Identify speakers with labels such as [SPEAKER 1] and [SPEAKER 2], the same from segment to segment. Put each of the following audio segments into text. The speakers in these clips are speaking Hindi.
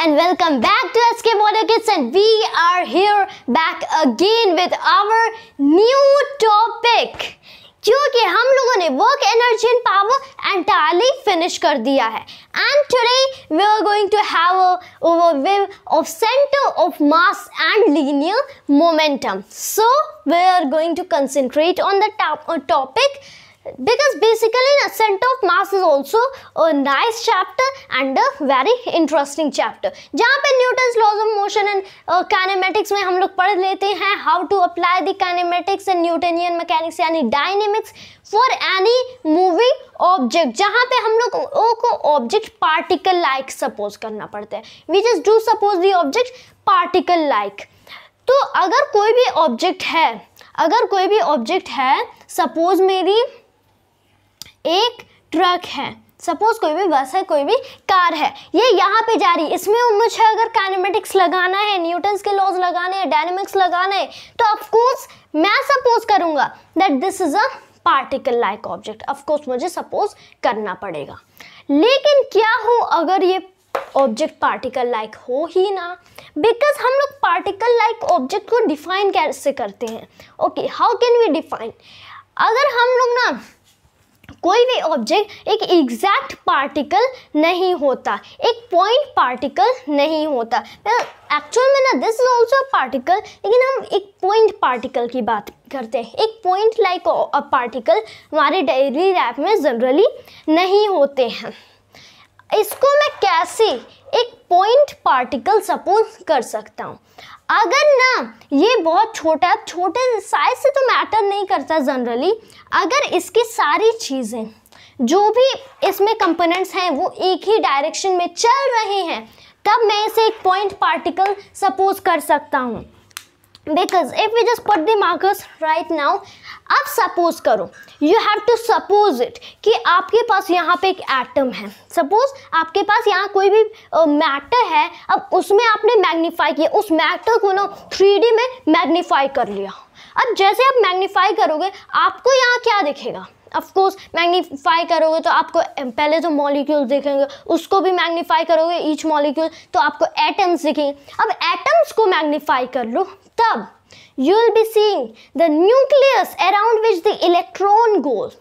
[SPEAKER 1] and welcome back to SK Model Kids, and we are here back again with our new topic, क्योंकि हम लोगों ने work energy and power entirely finish कर दिया है. And today we are going to have a overview of centre of mass and linear momentum. So we are going to concentrate on the topic because basically the center of mass is also a nice chapter and a very interesting chapter, जहाँ पे Newton's laws of motion and kinematics में हम लोग पढ़ लेते हैं how to apply the kinematics and Newtonian mechanics यानी dynamics for any moving object, जहाँ पे हम लोग को ऑब्जेक्ट पार्टिकल लाइक सपोज करना पड़ता है. We just do suppose the object particle like. तो अगर कोई भी ऑब्जेक्ट है सपोज मेरी एक ट्रक है, सपोज कोई भी बस है, कोई भी कार है, ये यहाँ पे जा रही है, इसमें मुझे अगर काइनेमेटिक्स लगाना है, न्यूटन्स के लॉज लगाने हैं, डायनेमिक्स लगाना है, तो ऑफ कोर्स मैं सपोज करूँगा that this is a particle like object. Of course मुझे सपोज करना पड़ेगा. लेकिन क्या हो अगर ये ऑब्जेक्ट पार्टिकल लाइक हो ही ना, बिकॉज हम लोग पार्टिकल लाइक ऑब्जेक्ट को डिफाइन कैसे करते हैं. Okay, how can we define? अगर हम लोग ना कोई भी ऑब्जेक्ट एक एग्जैक्ट पार्टिकल नहीं होता, एक पॉइंट पार्टिकल नहीं होता. एक्चुअल में ना दिस इज ऑल्सो पार्टिकल, लेकिन हम एक पॉइंट पार्टिकल की बात करते हैं. एक पॉइंट लाइक पार्टिकल हमारे डेली लाइफ में जनरली नहीं होते हैं. इसको मैं कैसे एक पॉइंट पार्टिकल सपोज कर सकता हूँ? अगर ना ये बहुत छोटा, छोटे साइज से तो मैटर नहीं करता जनरली, अगर इसकी सारी चीज़ें जो भी इसमें कंपोनेंट्स हैं वो एक ही डायरेक्शन में चल रहे हैं, तब मैं इसे एक पॉइंट पार्टिकल सपोज कर सकता हूँ. Because if we just put the markers right now, अब सपोज करो, you have to suppose it कि आपके पास यहाँ पे एक एटम है. सपोज आपके पास यहाँ कोई भी मैटर है, अब उसमें आपने मैग्नीफाई किया, उस मैटर को ना 3D में मैग्नीफाई कर लिया. अब जैसे आप मैग्नीफाई करोगे आपको यहाँ क्या दिखेगा? ऑफ कोर्स मैग्नीफाई करोगे तो आपको पहले तो मॉलिक्यूल्स दिखेंगे, उसको भी मैग्नीफाई करोगे ईच मॉलिक्यूल तो आपको एटम्स दिखेंगे. अब एटम्स को मैग्नीफाई कर लो, तब you will be seeing the nucleus around which the electron goes.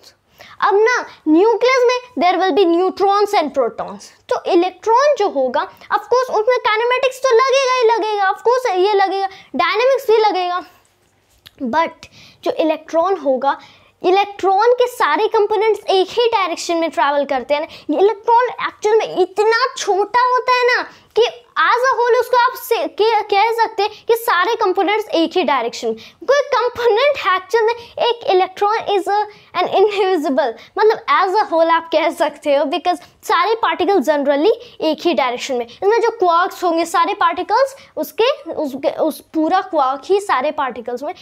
[SPEAKER 1] अब ना न्यूक्लियस में there will be neutrons and protons. तो इलेक्ट्रॉन जो होगा ऑफ कोर्स उसमें काइनेमेटिक्स तो लगेगा ही लगेगा, ऑफ कोर्स ये लगेगा, डायनेमिक्स भी लगेगा. बट जो इलेक्ट्रॉन होगा, इलेक्ट्रॉन के सारे कंपोनेंट्स एक ही डायरेक्शन में ट्रैवल करते हैं ना. इलेक्ट्रॉन एक्चुअल में इतना छोटा होता है ना कि एज अ होल उसको आप कह सकते हैं कि सारे कंपोनेंट्स एक ही डायरेक्शन में. कोई कंपोनेंट एक्चुअल में एक इलेक्ट्रॉन इज एन इनविजिबल, मतलब एज अ होल आप कह सकते हो, बिकॉज सारे पार्टिकल्स जनरली एक ही डायरेक्शन में. इसमें जो क्वार्क्स होंगे सारे पार्टिकल्स उस पूरा क्वार्क ही सारे पार्टिकल्स में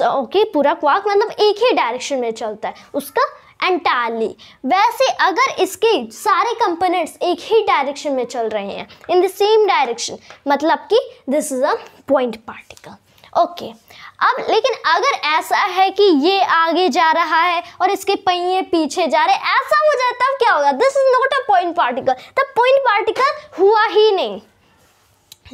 [SPEAKER 1] ओके पूरा क्वार्क मतलब एक ही डायरेक्शन में चलता है उसका एंटायरली. वैसे अगर इसके सारे कंपोनेंट्स एक ही डायरेक्शन में चल रहे हैं इन द सेम डायरेक्शन, मतलब कि this is a point particle. Okay, अब लेकिन अगर ऐसा है कि ये आगे जा रहा है और इसके पहिए पीछे जा रहे हैं, ऐसा हो जाए तब क्या होगा? This is not a point particle, तब पॉइंट पार्टिकल हुआ ही नहीं.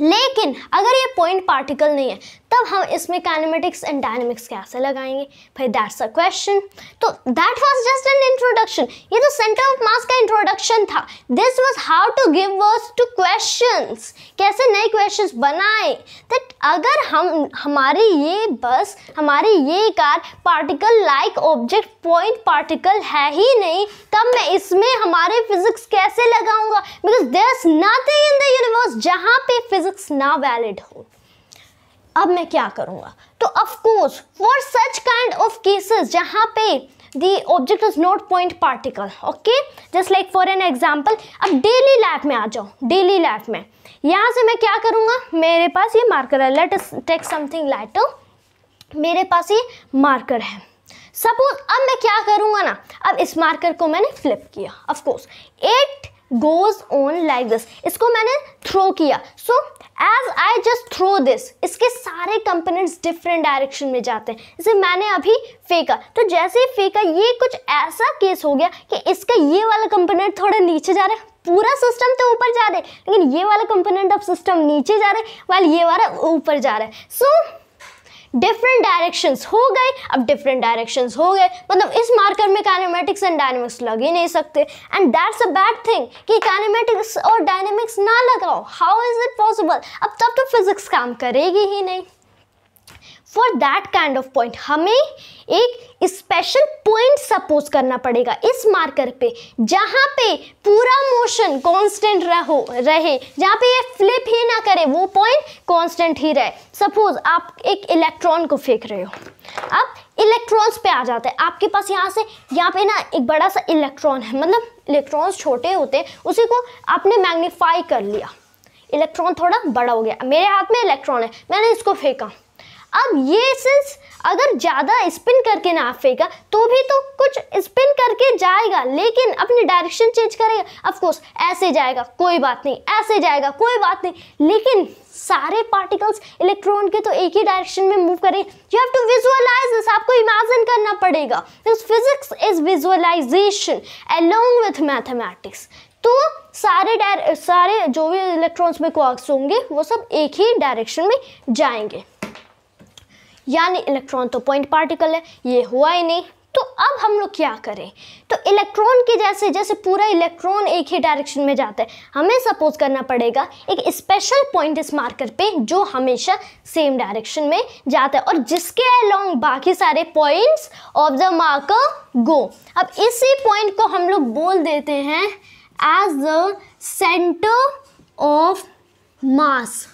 [SPEAKER 1] लेकिन अगर ये पॉइंट पार्टिकल नहीं है, तब हम इसमें काइनेमेटिक्स एंड डायनेमिक्स कैसे लगाएंगे? भाई दैट्स अ क्वेश्चन. तो that was just an introduction. ये तो सेंटर ऑफ मास का इंट्रोडक्शन था. This was how to give words to questions, कैसे नए क्वेश्चंस बनाए. दैट अगर हमारी ये car particle like object point particle है ही नहीं, तब मैं इसमें हमारे फिजिक्स कैसे लगाऊंगा? Because there is nothing in the universe जहाँ पे फिजिक्स ना वैलिड हो. अब मैं क्या करूँगा? तो of course for such kind of cases जहाँ पे the object is not point particle, okay, just like for an example, अब डेली लाइफ में आ जाओ. डेली लाइफ में यहाँ से मैं क्या करूँगा? मेरे पास ये मार्कर है, let us take something lighter. मेरे पास ये मार्कर है सपोज. अब मैं क्या करूँगा ना, अब इस मार्कर को मैंने फ्लिप किया, of course it goes on like this. इसको मैंने थ्रो किया. So as I just throw this, इसके सारे कंपोनेंट्स डिफरेंट डायरेक्शन में जाते हैं. जैसे मैंने अभी फेंका, तो जैसे ही फेंका ये कुछ ऐसा केस हो गया कि इसका ये वाला कंपोनेंट थोड़ा नीचे जा रहा है, पूरा सिस्टम तो ऊपर जा रहा है लेकिन ये वाला कंपोनेंट ऑफ सिस्टम नीचे जा रहा है वाल ये वाला ऊपर जा रहा है। सो डिफरेंट डायरेक्शंस हो गए। अब डिफरेंट डायरेक्शंस हो गए मतलब इस मार्कर में काइनेमेटिक्स एंड डायनेमिक्स लग ही नहीं सकते and that's a bad thing कि काइनेमेटिक्स और डायनेमिक्स ना लगाओ। How is it possible? अब तब तो फिजिक्स काम करेगी ही नहीं। For that kind of point हमें एक स्पेशल पॉइंट सपोज करना पड़ेगा इस मार्कर पे जहाँ पे पूरा मोशन कांस्टेंट रहे, जहाँ पे ये फ्लिप ही ना करे, वो पॉइंट कांस्टेंट ही रहे। सपोज आप एक इलेक्ट्रॉन को फेंक रहे हो, अब इलेक्ट्रॉन्स पे आ जाते हैं आपके पास। यहाँ पे ना एक बड़ा सा इलेक्ट्रॉन है, मतलब इलेक्ट्रॉन्स छोटे होते हैं, उसी को आपने मैग्नीफाई कर लिया, इलेक्ट्रॉन थोड़ा बड़ा हो गया। मेरे हाथ में इलेक्ट्रॉन है, मैंने इसको फेंका। अब ये सिंस अगर ज़्यादा स्पिन करके ना फेंका तो भी तो कुछ स्पिन करके जाएगा लेकिन अपनी डायरेक्शन चेंज करेगा। ऑफ कोर्स ऐसे जाएगा कोई बात नहीं, ऐसे जाएगा कोई बात नहीं, लेकिन सारे पार्टिकल्स इलेक्ट्रॉन के तो एक ही डायरेक्शन में मूव करें। You have to visualise this, आपको इमेजिन करना पड़ेगा। Physics is visualisation along with mathematics. तो सारे जो भी इलेक्ट्रॉन्स में क्वार्क्स होंगे वो सब एक ही डायरेक्शन में जाएंगे, यानी इलेक्ट्रॉन तो पॉइंट पार्टिकल है, ये हुआ ही नहीं। तो अब हम लोग क्या करें? तो इलेक्ट्रॉन के जैसे पूरा इलेक्ट्रॉन एक ही डायरेक्शन में जाता है, हमें सपोज करना पड़ेगा एक स्पेशल पॉइंट इस मार्कर पे जो हमेशा सेम डायरेक्शन में जाता है और जिसके अलोंग बाकी सारे points of the marker go. अब इसी पॉइंट को हम लोग बोल देते हैं as the centre of mass.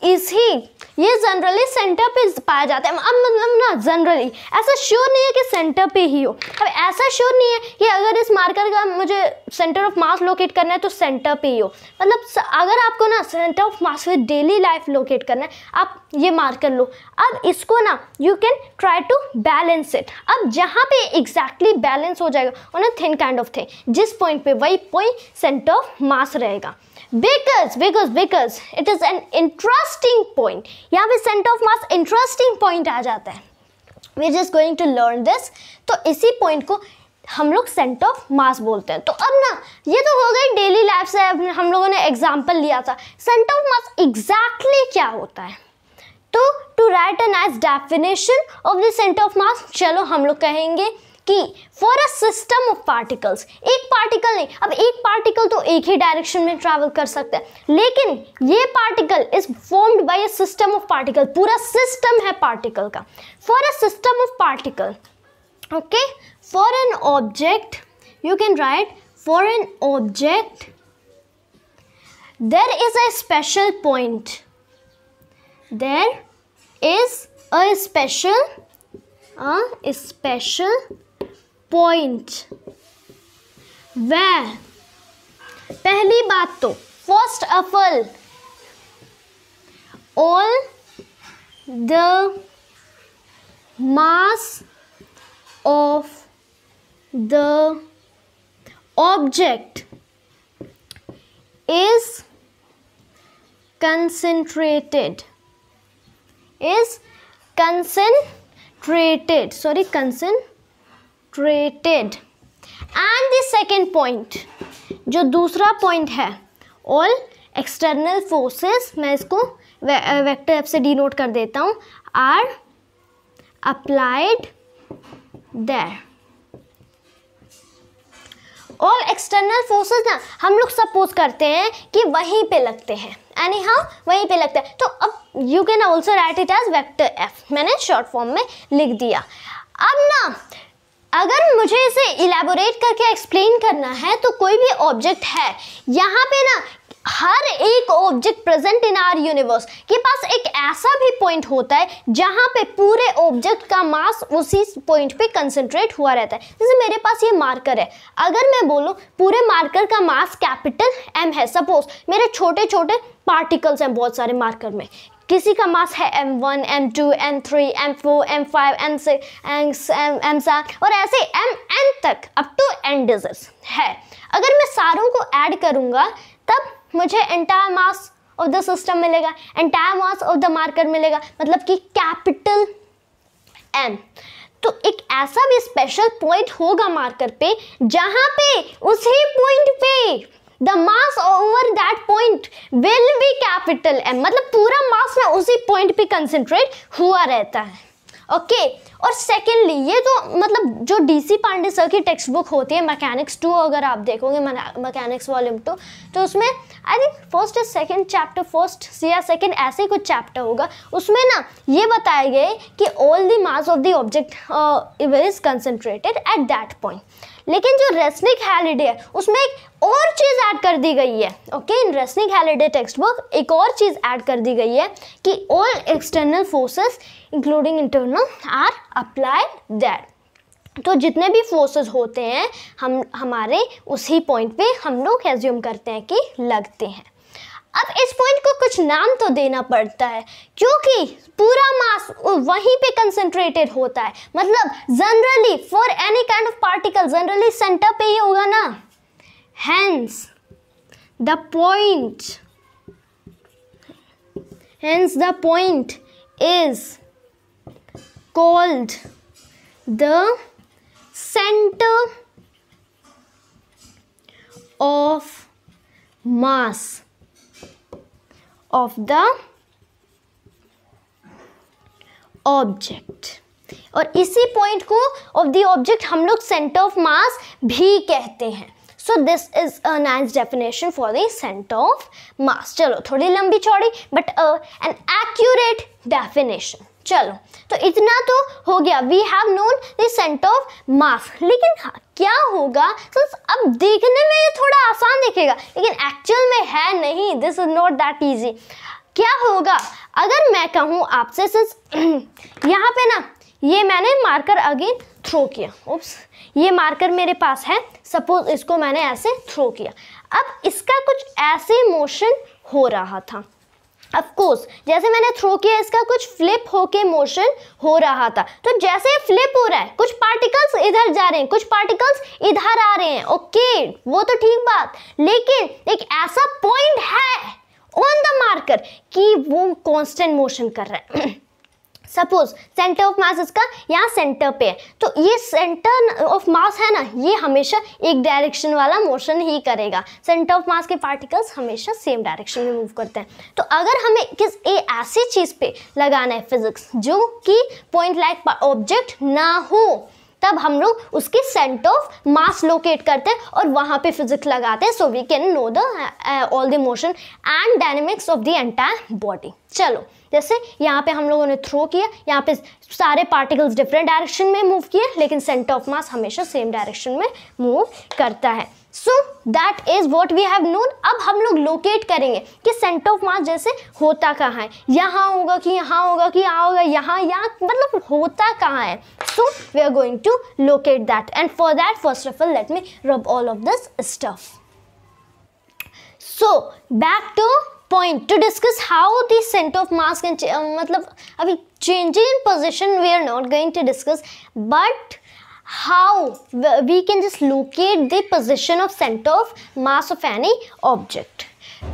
[SPEAKER 1] ये जनरली सेंटर पे पाया जाता है। अब मतलब ना जनरली ऐसा श्योर नहीं है कि सेंटर पे ही हो। अब ऐसा श्योर नहीं है कि अगर इस मार्कर का मुझे सेंटर ऑफ मास लोकेट करना है तो सेंटर पे ही हो। मतलब अगर आपको ना centre of mass with daily life locate करना है, आप ये मार्कर लो। अब इसको ना you can try to balance it. अब जहाँ पे एग्जैक्टली बैलेंस हो जाएगा on a thin kind of thing, जिस पॉइंट पे वही पॉइंट सेंटर ऑफ मास रहेगा। because it is an interesting point, यहाँ पे centre of mass interesting point आ जाता है। we are just going to learn this। तो इसी पॉइंट को हम लोग सेंटर ऑफ मास बोलते हैं। तो अब ना ये तो हो गई डेली लाइफ से, हम लोगों ने एग्जाम्पल लिया था। सेंटर ऑफ मास एग्जैक्टली क्या होता है? तो to write a nice definition of the centre of mass, चलो हम लोग कहेंगे कि for a system of particles, एक पार्टिकल नहीं, अब एक पार्टिकल तो एक ही डायरेक्शन में ट्रैवल कर सकता है, लेकिन ये particle is formed by a system of particle, पूरा सिस्टम है पार्टिकल का। For a system of particle, okay, for an object you can write for an object there is a special point, there is a special point where, पहली बात तो first of all the mass of the object is concentrated, and the second point, जो दूसरा पॉइंट है, all external forces, मैं इसको वेक्टर एफ से डिनोट कर देता हूँ, are applied there। All external forces ना हम लोग सपोज करते हैं कि वहीं पे लगते हैं, यानी हाँ वहीं पे लगता है। तो अब you can also write it as vector F, मैंने शॉर्ट फॉर्म में लिख दिया। अब ना अगर मुझे इसे इलेबोरेट करके एक्सप्लेन करना है तो कोई भी ऑब्जेक्ट है, यहाँ पे ना हर एक object present in our universe के पास एक ऐसा भी पॉइंट होता है जहाँ पे पूरे ऑब्जेक्ट का मास उसी पॉइंट पे कंसंट्रेट हुआ रहता है। जैसे मेरे पास ये मार्कर है, अगर मैं बोलूँ पूरे मार्कर का मास कैपिटल M है, सपोज मेरे छोटे छोटे पार्टिकल्स हैं बहुत सारे मार्कर में, किसी का मास है M1, M2, M3, M4, M5, M6, M7 और ऐसे Mn तक अप टू n डिजिट्स है। अगर मैं सारों को ऐड करूँगा तब मुझे entire mass of the system मिलेगा, entire mass of the marker मिलेगा, मतलब कि कैपिटल M। तो एक ऐसा भी स्पेशल पॉइंट होगा मार्कर पे जहां पे उसी पॉइंट पे the mass over that point will be capital M, मतलब पूरा मास ना उसी पॉइंट पे कंसंट्रेट हुआ रहता है। ओके और सेकेंडली ये तो मतलब जो DC पांडे सर की टेक्स्ट बुक होती है मैकेनिक्स 2, अगर आप देखोगे मैकेनिक्स वॉल्यूम 2, तो उसमें आई थिंक फर्स्ट या सेकेंड चैप्टर, फर्स्ट या सेकेंड ऐसे ही कुछ चैप्टर होगा, उसमें ना ये बताया गया है कि all the mass of the object is concentrated at that point. लेकिन जो रेसनिक हैलिडे है उसमें एक और चीज़ ऐड कर दी गई है। Okay in Resnick Halliday textbook एक और चीज़ ऐड कर दी गई है कि all external forces including internal are applied that. तो जितने भी फोर्सेस होते हैं हमारे उसी पॉइंट पे हम लोग एज्यूम करते हैं कि लगते हैं। अब इस पॉइंट को कुछ नाम तो देना पड़ता है क्योंकि पूरा मास वहीं पे कंसंट्रेटेड होता है, मतलब generally for any kind of particle generally centre पे ही होगा ना। Hence the point is called the centre of mass of the object, और इसी पॉइंट को ऑफ द ऑब्जेक्ट हम लोग सेंटर ऑफ मास भी कहते हैं। सो this is a nice definition for the centre of mass. चलो थोड़ी लंबी चौड़ी बट एन एक्यूरेट डेफिनेशन। चलो तो इतना तो हो गया, we have known the centre of mass. लेकिन क्या होगा, अब देखने में ये थोड़ा आसान दिखेगा लेकिन एक्चुअल में है नहीं, this is not that easy. क्या होगा अगर मैं कहूँ आपसे, यहाँ पे ना ये मैंने मार्कर अगेन थ्रो किया, उप्स ये मार्कर मेरे पास है, सपोज इसको मैंने ऐसे थ्रो किया, अब इसका कुछ ऐसे मोशन हो रहा था। ऑफ कोर्स जैसे मैंने थ्रो किया इसका कुछ फ्लिप होके मोशन हो रहा था, तो जैसे फ्लिप हो रहा है कुछ पार्टिकल्स इधर जा रहे हैं, कुछ पार्टिकल्स इधर आ रहे हैं। ओके वो तो ठीक बात, लेकिन एक ऐसा पॉइंट है ऑन द मार्कर कि वो कांस्टेंट मोशन कर रहा है। सपोज सेंटर ऑफ मास इसका यहाँ सेंटर पे है, तो ये सेंटर ऑफ मास है ना, ये हमेशा एक डायरेक्शन वाला मोशन ही करेगा। सेंटर ऑफ मास के पार्टिकल्स हमेशा सेम डायरेक्शन में मूव करते हैं। तो अगर हमें किस ऐसी चीज़ पे लगाना है फिजिक्स जो कि पॉइंट लाइक ऑब्जेक्ट ना हो, तब हम लोग उसकी सेंटर ऑफ मास लोकेट करते हैं और वहाँ पे फिजिक्स लगाते हैं, so we can know the all the motion and dynamics of the entire body. चलो जैसे यहाँ पे हम लोगों ने थ्रो किया, यहाँ पे सारे पार्टिकल्स डिफरेंट डायरेक्शन में मूव किए, लेकिन सेंटर ऑफ मास हमेशा सेम डायरेक्शन में मूव करता है। So that is what we have known. अब हम लोग लोकेट करेंगे कि सेंटर ऑफ मास जैसे होता कहाँ है, यहाँ होगा कि यहाँ होगा कि यहाँ होगा, यहाँ मतलब होता कहाँ है। So we are going to locate that, and for that first of all let me rub all of this stuff. So back to point to discuss how the center of mass can मतलब अभी changing in position we are not going to discuss, but how we can just locate the position of center of mass of any object.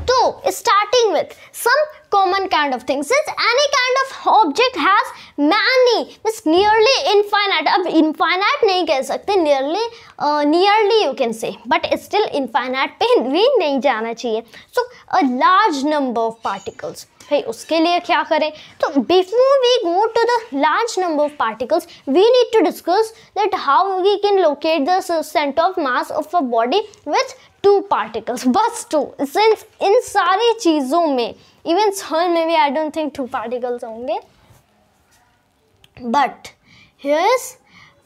[SPEAKER 1] So starting with some common kind of things, since any kind of object has many, means nearly infinite, अब infinite नहीं कह सकते, nearly you can say, but still infinite पे भी नहीं जाना चाहिए। So a large number of particles, भाई उसके लिए क्या करें, तो before we go to the large number of particles we need to discuss that how we can locate the center of mass of a body with two particles, बस two, since इन सारी चीज़ों में इवन सन में भी I don't think two particles होंगे, but here is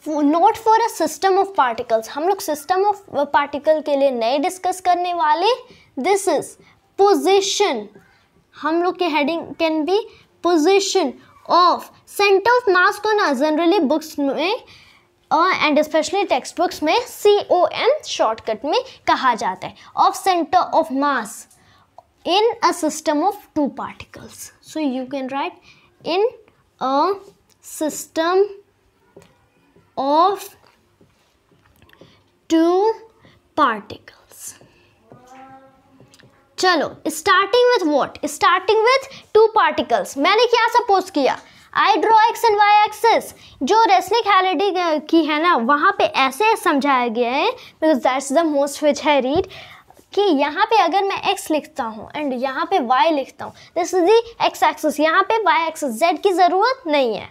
[SPEAKER 1] not for a system of particles. हम लोग सिस्टम ऑफ पार्टिकल के लिए नहीं डिस्कस करने वाले, दिस इज पोजिशन। हम लोग के heading can be position of centre of मास को ना जनरली बुक्स में एंड स्पेशली टेक्स्ट बुक्स में COM शॉर्टकट में कहा जाता है, of centre of mass in a system of two particles. So you can write in a system of two particles. चलो starting with what? Starting with two particles. मैंने क्या सपोज किया, I draw X and Y axes. जो रेसनिक हैलिडी की है ना, वहाँ पे ऐसे समझाया गया है, because that's the most which I read, कि यहाँ पे अगर मैं x लिखता हूँ एंड यहाँ पे y लिखता हूँ, this is the x axis, यहाँ पे y एक्सिस, z की ज़रूरत नहीं है।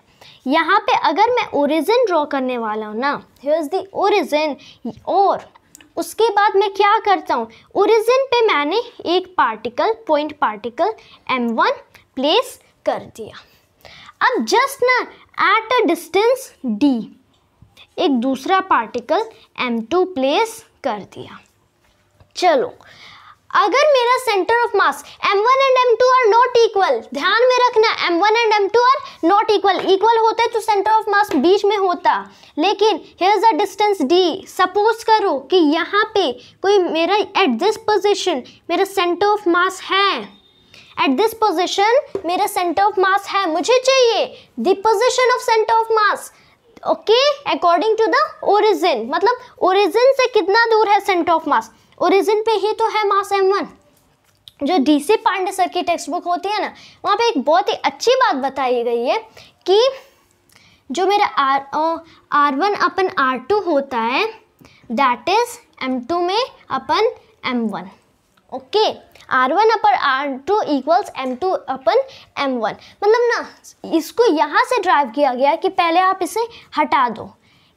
[SPEAKER 1] यहाँ पे अगर मैं ओरिजिन ड्रॉ करने वाला हूँ ना, हियर इज द ओरिजिन, और उसके बाद मैं क्या करता हूँ, ओरिजिन पे मैंने एक particle, point particle m1 place कर दिया। अब जस्ट ना एट अ डिस्टेंस d एक दूसरा पार्टिकल m2 प्लेस कर दिया। चलो, अगर मेरा centre of mass m1 and m2 are not equal, ध्यान में रखना m1 and m2 are not equal, equal होते तो सेंटर ऑफ मास बीच में होता, लेकिन here is a distance d। Suppose करो कि यहाँ पे कोई मेरा एट दिस पोजीशन मेरा सेंटर ऑफ मास है, एट दिस पोजीशन मेरा सेंटर ऑफ मास है, मुझे चाहिए the position of centre of mass, okay, according to the origin, मतलब ओरिजिन से कितना दूर है सेंटर ऑफ मास, ओरिजिन पे ही तो है मास m1। जो DC पांडे सर की टेक्स्ट बुक होती है ना, वहाँ पे एक बहुत ही अच्छी बात बताई गई है कि जो मेरा R1 अपन R2 होता है, दैट इज m2 में अपन m1, ओके, R1 अपन R2 इक्वल्स m2 अपन m1। मतलब ना इसको यहाँ से ड्राइव किया गया कि पहले आप इसे हटा दो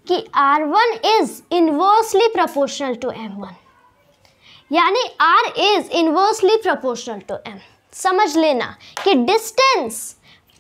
[SPEAKER 1] कि R1 is inversely proportional to m1, यानी R is inversely proportional to m। समझ लेना कि distance,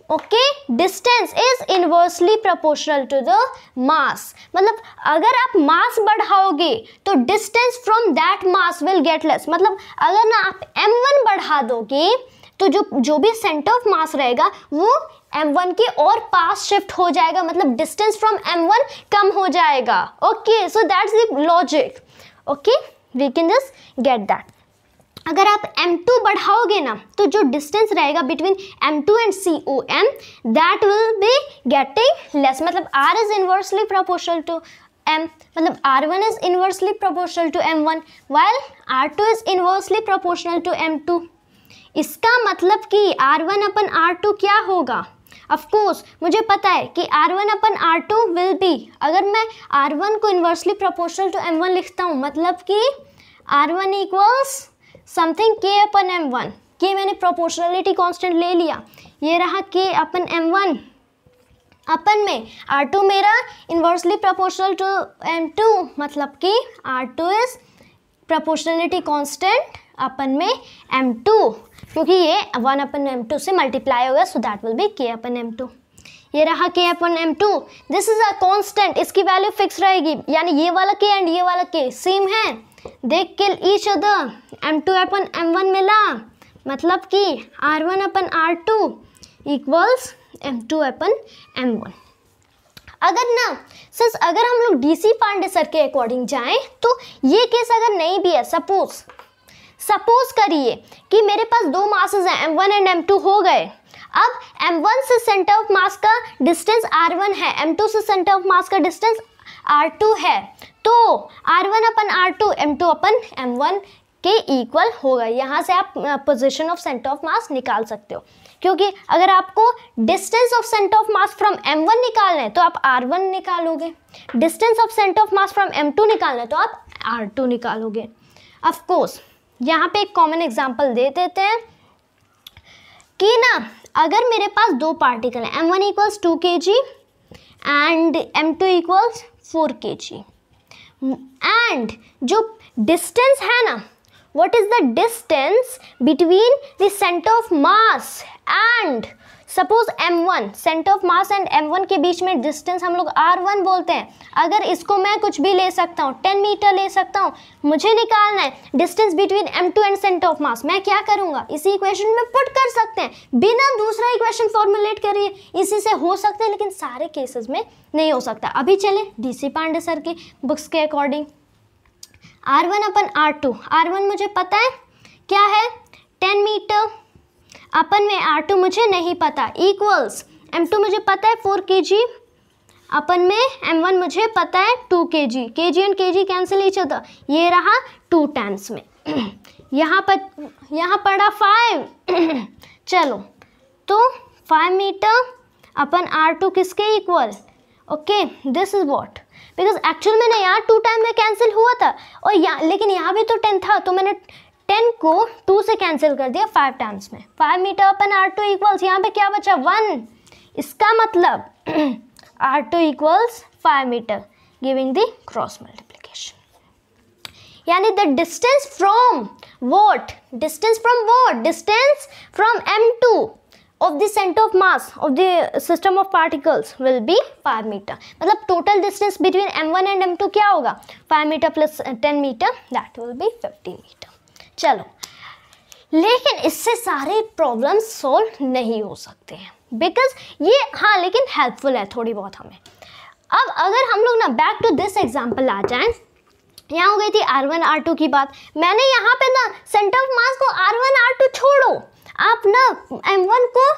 [SPEAKER 1] okay, distance is inversely proportional to the mass, मतलब अगर आप मास बढ़ाओगे तो distance from that mass will get less, मतलब अगर ना आप m1 बढ़ा दोगे तो जो भी सेंटर ऑफ मास रहेगा वो m1 के और पास शिफ्ट हो जाएगा, मतलब डिस्टेंस फ्रॉम m1 कम हो जाएगा, okay, so that's the logic, okay, we can just get that. अगर आप m2 बढ़ाओगे ना तो जो डिस्टेंस रहेगा between m2 and COM that will be getting less, मतलब R is inversely proportional to m, मतलब R1 is inversely proportional to m1 while R2 is inversely proportional to m2। इसका मतलब कि R1 अपन R2 क्या होगा, ऑफ कोर्स मुझे पता है कि R1 upon R2 will be, अगर मैं R1 को इन्वर्सली प्रोपोर्शनल टू m1 लिखता हूँ, मतलब कि R1 इक्वल्स समथिंग k अपन m1, k मैंने प्रोपोर्शनलिटी कांस्टेंट ले लिया, ये रहा k अपन m1, अपन में R2 मेरा इन्वर्सली प्रोपोर्शनल टू m2, मतलब कि R2 इज प्रोपोर्शनलिटी कांस्टेंट अपन में m2, क्योंकि ये 1 अपन m2 से मल्टीप्लाई होगा, so that will B k upon m2। ये रहा k upon m2, this is a constant, इसकी वैल्यू फिक्स रहेगी, यानी ये वाला k एंड ये वाला k सेम है, दे किल ईच अदर, m2 अपन m1 मिला, मतलब कि R1 अपन R2 इक्वल्स m2 अपन m1। अगर ना सिर्फ अगर हम लोग DC पांडे सर के अकॉर्डिंग जाएं तो ये केस अगर नहीं भी है, सपोज करिए कि मेरे पास दो मासेस हैं m1 एंड m2 हो गए, अब m1 से सेंटर ऑफ मास का डिस्टेंस r1 है, m2 से सेंटर ऑफ मास का डिस्टेंस r2 है, तो r1 अपन r2 m2 अपन m1 के इक्वल होगा। यहाँ से आप पोजीशन ऑफ सेंटर ऑफ मास निकाल सकते हो, क्योंकि अगर आपको distance of centre of mass from m1 निकालना है तो आप r1 निकालोगे, distance of centre of mass from m2 निकालना है तो आप r2 निकालोगे। ऑफ कोर्स यहाँ पे एक कॉमन एग्जांपल दे देते हैं कि ना अगर मेरे पास दो पार्टिकल हैं, m1 equals 2 kg and m2 equals 4 kg, and जो डिस्टेंस है ना, what is the distance between the center of mass and suppose m1, center of mass and m1 के बीच में डिस्टेंस हम लोग r1 बोलते हैं। अगर इसको मैं कुछ भी ले सकता हूँ, 10 मीटर ले सकता हूँ, मुझे निकालना है distance between m2 and centre of मास, मैं क्या करूँगा, इसी इक्वेशन में पुट कर सकते हैं, बिना दूसरा इक्वेशन फॉर्मुलेट करिए, इसी से हो सकता है, लेकिन सारे केसेस में नहीं हो सकता। अभी चले DC पांडे सर की बुक्स के अकॉर्डिंग, R1 अपन R2, R1 मुझे पता है क्या है 10 मीटर, अपन में R2 मुझे नहीं पता, इक्वल्स m2 मुझे पता है 4 kg, अपन में m1 मुझे पता है 2 kg, kg and kg cancel each other, ये रहा 2 टाइम्स में, यहाँ पड़ा 5 चलो तो 5 मीटर अपन R2 किसके equal, okay this is what, because actual में ना यहाँ 2 टाइम में कैंसिल हुआ था और यहाँ, लेकिन यहाँ भी तो 10 था तो मैंने 10 को 2 से कैंसिल कर दिया 5 टाइम्स में। 5 मीटर अपन R2 इक्वल्स, यहाँ पे क्या बचा 1, इसका मतलब R2 equals 5 metre giving the cross multiplication. यानी the distance from what, distance from what, distance from M2 of the center of mass of the system of particles will be 5 meter। मतलब total distance between M1 and M2 क्या होगा, 5 meter plus 10 meter, that will be 15 meter। चलो, लेकिन इससे सारे प्रॉब्लम्स सॉल्व नहीं हो सकते हैं बिकॉज ये हाँ लेकिन हेल्पफुल है थोड़ी बहुत हमें। अब अगर हम लोग ना बैक टू दिस एग्जाम्पल आ जाएं, यहाँ हो गई थी R1 R2 की बात, मैंने यहाँ पे ना सेंटर ऑफ मास को R1 R2 छोड़ो, आप ना M1 को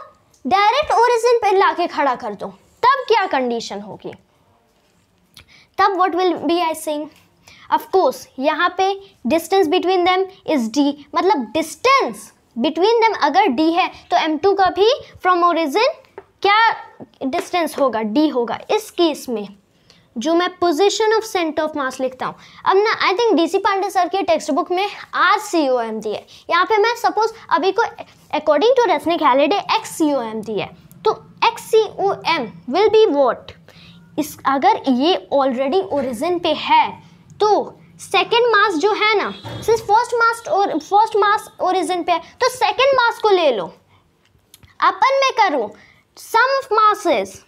[SPEAKER 1] डायरेक्ट ओरिजिन पे लाके खड़ा कर दो, तब क्या कंडीशन होगी, तब what will be I saying, of course यहाँ पे distance between them is D, मतलब डिस्टेंस बिटवीन देम अगर D है तो M2 का भी फ्रॉम ओरिजिन क्या डिस्टेंस होगा, D होगा। इस केस में जो मैं position of centre of mass लिखता हूँ, अब ना I think DC Pandey sir के टेक्स्ट बुक में RCOM दी है, यहाँ पे मैं सपोज अभी को according to Resnik Halliday XCOM दी है, तो XCOM विल बी व्हाट, इस अगर ये ऑलरेडी ओरिजिन पे है तो सेकेंड मास जो है ना, सिंस फर्स्ट मास ओरिजिन पे है तो सेकेंड मास को ले लो, अपन में करो सम ऑफ मासेस,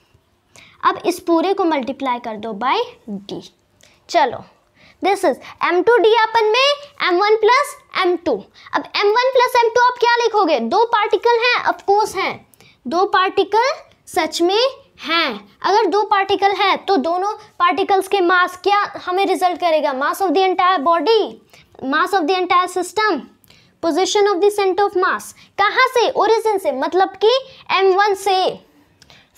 [SPEAKER 1] अब इस पूरे को मल्टीप्लाई कर दो बाय D। चलो दिस इज M2D अपन में M1 प्लस M2। अब M1 प्लस M2 आप क्या लिखोगे, 2 पार्टिकल हैं, ऑफ कोर्स हैं, 2 पार्टिकल सच में हैं। अगर 2 पार्टिकल हैं तो दोनों पार्टिकल्स के मास क्या हमें रिजल्ट करेगा, मास of the entire body, mass of the entire system, position of the centre of मास, कहाँ से, ओरिजिन से, मतलब कि M1 से,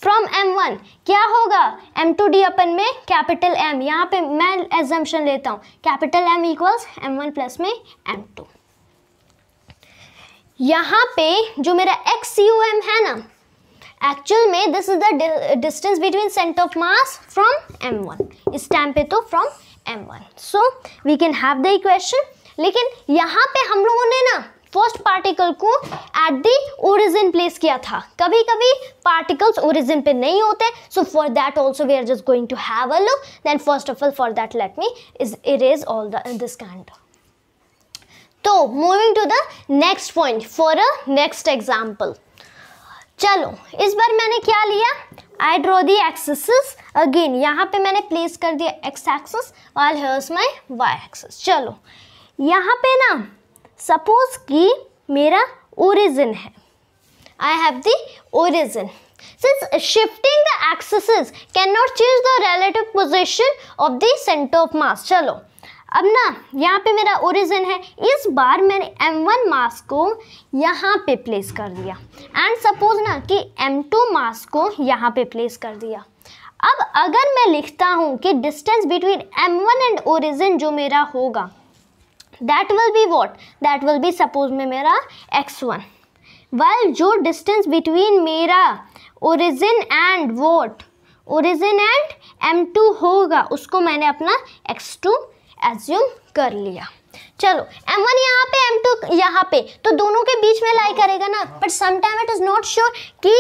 [SPEAKER 1] फ्रॉम M1 क्या होगा M2D अपन में कैपिटल M, यहाँ पे मैं एजम्पशन लेता हूँ capital M equals M1 plus में M2। यहाँ पे जो मेरा XCOM है ना, एक्चुअल में this is the distance between centre of mass from M1, इस टाइम पे तो from M1, so we can have the equation. लेकिन यहाँ पे हम लोगों ने ना फर्स्ट पार्टिकल को एट द ओरिजिन प्लेस किया था, कभी कभी पार्टिकल्स ओरिजिन पे नहीं होते, so for that also we are just going to have a look. Then first of all for that let me erase all this kind. तो moving to the next point for a next example. चलो इस बार मैंने क्या लिया, I draw the axis again, यहाँ पे मैंने प्लेस कर दिया X axis while here is my Y axis. चलो यहाँ पे ना सपोज कि मेरा ओरिजिन है, I have the origin, since shifting the axis can not change the relative position of the centre of mass. चलो अब ना यहाँ पे मेरा ओरिजिन है, इस बार मैंने M1 मास को यहाँ पे प्लेस कर दिया एंड सपोज ना कि M2 मास को यहाँ पे प्लेस कर दिया। अब अगर मैं लिखता हूँ कि distance between M1 and origin जो मेरा होगा that will be what, that will be suppose में मेरा x1, while जो distance between मेरा origin and what, origin and M2 होगा उसको मैंने अपना x2 assume कर लिया। चलो M1 यहाँ पे M2 यहाँ पे, तो दोनों के बीच में लाई करेगा ना, but sometime it is not sure कि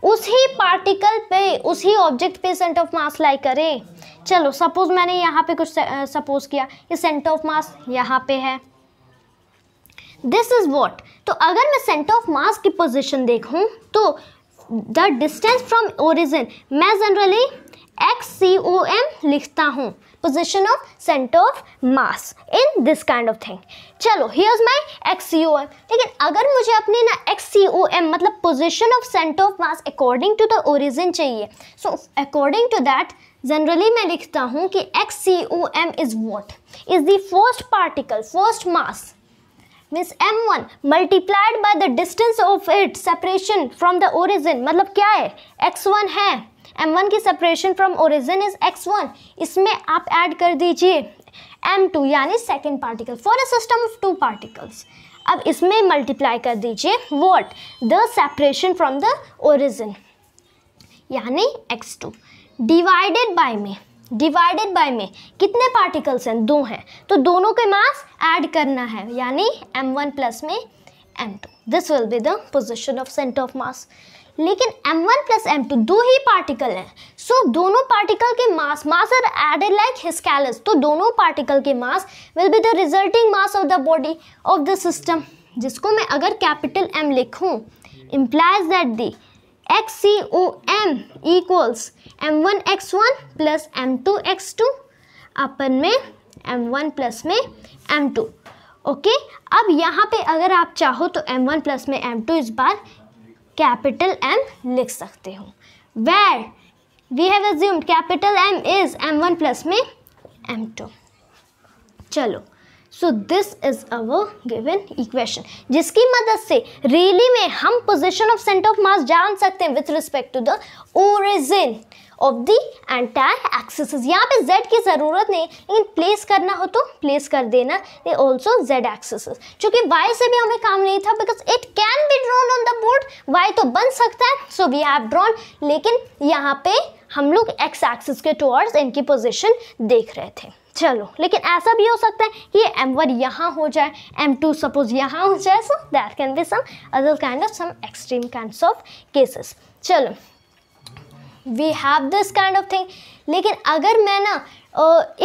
[SPEAKER 1] उसी पार्टिकल पे उसी ऑब्जेक्ट पे सेंटर ऑफ मास लाई करे। चलो सपोज मैंने यहाँ पे कुछ सपोज किया कि सेंटर ऑफ मास यहाँ पे है, दिस इज व्हाट, तो अगर मैं सेंटर ऑफ मास की पोजीशन देखूँ तो द डिस्टेंस फ्रॉम ओरिजिन मैं जनरली XCOM लिखता हूँ, position of centre of mass in this kind of thing. चलो हियर्स माय XCOM, लेकिन अगर मुझे अपनी ना XCOM मतलब position of centre of mass according to the origin चाहिए, so according to that generally मैं लिखता हूँ कि XCOM is what, is the first particle, first mass means M1 multiplied by the distance of it separation from the origin, मतलब क्या है x1 है, M1 की separation from origin is x1, इसमें आप ऐड कर दीजिए M2 यानी second particle for a system of 2 particles. अब इसमें मल्टीप्लाई कर दीजिए what, the separation from the origin, यानी x2 डिवाइडेड बाय में कितने पार्टिकल्स हैं, 2 हैं, तो दोनों के मास ऐड करना है, यानी m1 प्लस में m2. This will be the position of centre of mass. लेकिन m1 प्लस m2 दो ही पार्टिकल हैं, सो दोनों पार्टिकल के मास आर एडेड लाइक स्केलर्स, तो दोनों पार्टिकल के mass will be the resulting mass of the body of the system, जिसको मैं अगर कैपिटल M लिखूं, implies that the XCOM equals m1x1 plus m2x2 अपन में m1 प्लस में m2. ओके, अब यहाँ पे अगर आप चाहो तो m1 प्लस में m2 इस बार कैपिटल M लिख सकते हो, where we have assumed capital M is m1 plus में m2. चलो, so this is our given equation, जिसकी मदद से रियली में हम position of centre of mass जान सकते हैं with respect to the origin of the entire axis. यहाँ पे z की ज़रूरत नहीं, लेकिन प्लेस करना हो तो प्लेस कर देना ये ऑल्सो z एक्सिस. चूँकि y से भी हमें काम नहीं था, because it can be drawn on the board, y तो बन सकता है, सो वी हैव ड्रॉन, लेकिन यहाँ पे हम लोग x एक्सिस के टुवर्ड्स इनकी पोजीशन देख रहे थे. चलो, लेकिन ऐसा भी हो सकता है कि ये m1 यहाँ हो जाए, m2 सपोज यहाँ हो जाए, so that can be some other kind of some extreme kinds of cases. चलो, we have this kind of thing. लेकिन अगर मैं ना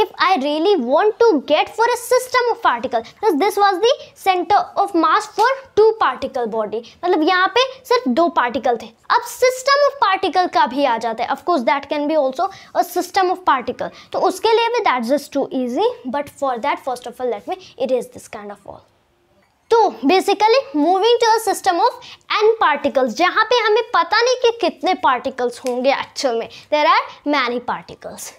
[SPEAKER 1] if I really want to get for a system of particle, because this was the center of mass for 2 particle body, मतलब यहाँ पे सिर्फ 2 पार्टिकल थे. अब सिस्टम ऑफ पार्टिकल का भी आ जाता है, of course that can be also a system of particle. तो उसके लिए भी that is too easy, but for that first of all let me erase this kind of all. तो basically moving to a system of n particles, जहाँ पे हमें पता नहीं कि कितने पार्टिकल्स होंगे एक्चुअल में, देयर आर मैनी पार्टिकल्स.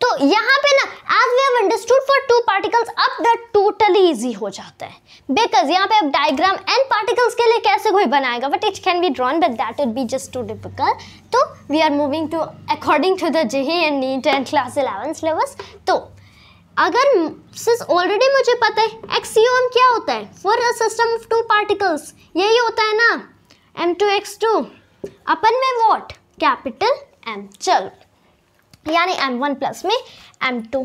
[SPEAKER 1] तो यहाँ पे ना as we have understood for 2 particles, अब दैट टोटली इजी हो जाता है, बिकॉज यहाँ पे अब डायग्राम n पार्टिकल्स के लिए कैसे कोई बनाएगा, but it can be drawn, but that would be just too difficult. तो we are moving to according to the JEE and NEET and class 11 syllabus. तो अगर सिंस ऑलरेडी मुझे पता है XCOM क्या होता है for a system of 2 particles, यही होता है ना, m2x2 अपन में व्हाट, कैपिटल M. चलो, यानी m1 प्लस में m2.